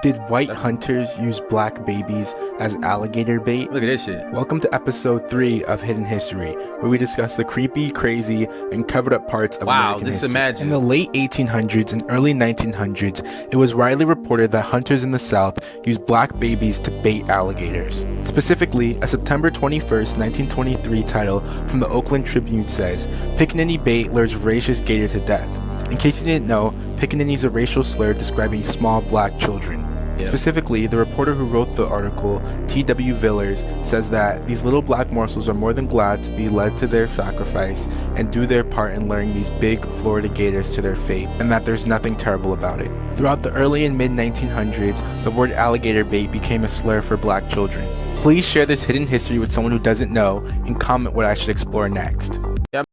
Did white hunters use black babies as alligator bait? Look at this shit. Welcome to episode 3 of Hidden History, where we discuss the creepy, crazy, and covered up parts of American history. Imagine. In the late 1800s and early 1900s, it was widely reported that hunters in the South used black babies to bait alligators. Specifically, a September 21st, 1923 title from the Oakland Tribune says, "Pickaninny bait lures voracious gator to death." In case you didn't know, pickaninny is a racial slur describing small black children. Yep. Specifically, the reporter who wrote the article, T.W. Villers, says that these little black morsels are more than glad to be led to their sacrifice and do their part in luring these big Florida gators to their fate, and that there's nothing terrible about it. Throughout the early and mid-1900s, the word alligator bait became a slur for black children. Please share this hidden history with someone who doesn't know and comment what I should explore next. Yep.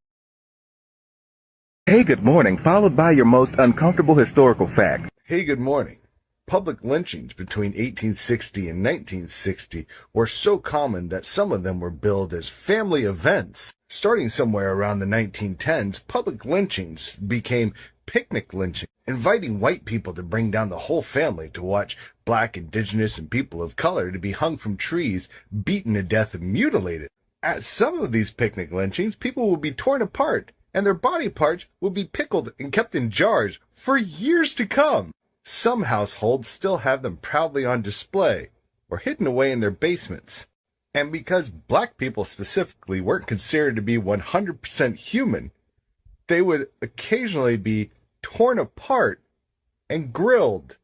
Hey, good morning, followed by your most uncomfortable historical fact. Hey, good morning. Public lynchings between 1860 and 1960 were so common that some of them were billed as family events. Starting somewhere around the 1910s, public lynchings became picnic lynching, inviting white people to bring down the whole family to watch black, indigenous, and people of color to be hung from trees, beaten to death, and mutilated. At some of these picnic lynchings, people would be torn apart, and their body parts would be pickled and kept in jars for years to come. Some households still have them proudly on display or hidden away in their basements. And because black people specifically weren't considered to be 100% human, they would occasionally be torn apart and grilled,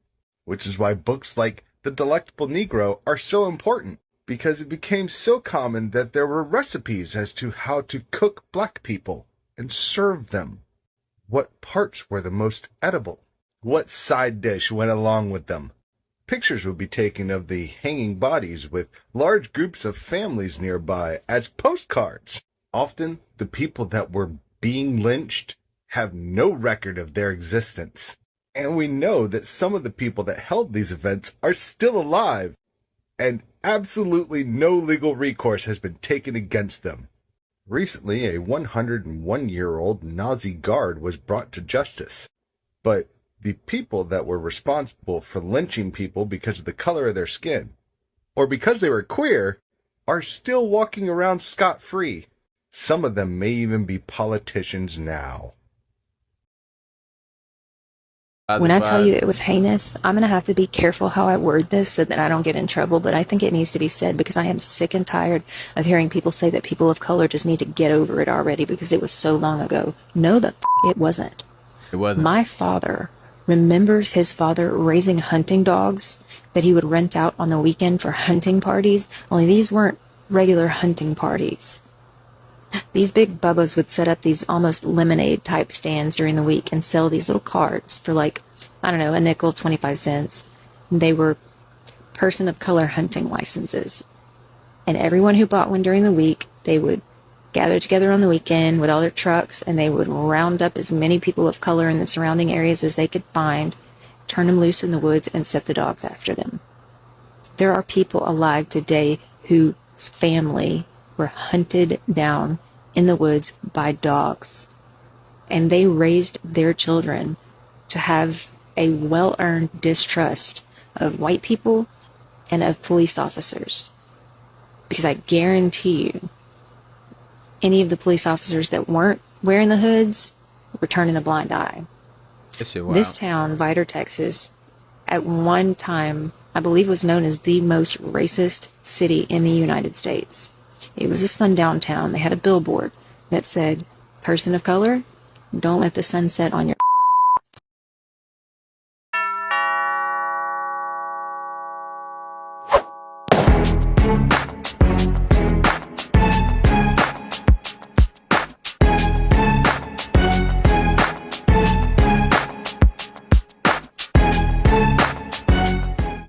which is why books like The Delectable Negro are so important, because it became so common that there were recipes as to how to cook black people and serve them. What parts were the most edible? What side dish went along with them? Pictures would be taken of the hanging bodies with large groups of families nearby as postcards. Often, the people that were being lynched have no record of their existence. And we know that some of the people that held these events are still alive, and absolutely no legal recourse has been taken against them. Recently, a 101-year-old Nazi guard was brought to justice, but the people that were responsible for lynching people because of the color of their skin, or because they were queer, are still walking around scot-free. Some of them may even be politicians now. When I tell you it was heinous, I'm going to have to be careful how I word this so that I don't get in trouble, but I think it needs to be said because I am sick and tired of hearing people say that people of color just need to get over it already because it was so long ago. No, it wasn't. It wasn't. My father remembers his father raising hunting dogs that he would rent out on the weekend for hunting parties, only these weren't regular hunting parties. These big bubbas would set up these almost lemonade type stands during the week and sell these little cards for like, I don't know, a nickel, 25 cents. They were person of color hunting licenses. And everyone who bought one during the week, they would gather together on the weekend with all their trucks, and they would round up as many people of color in the surrounding areas as they could find, turn them loose in the woods, and set the dogs after them. There are people alive today whose family were hunted down in the woods by dogs, and they raised their children to have a well-earned distrust of white people and of police officers. Because I guarantee you, any of the police officers that weren't wearing the hoods were turning a blind eye. This town, Vidor, Texas, at one time, I believe was known as the most racist city in the United States. It was a sundown town. They had a billboard that said, "Person of color, don't let the sun set on your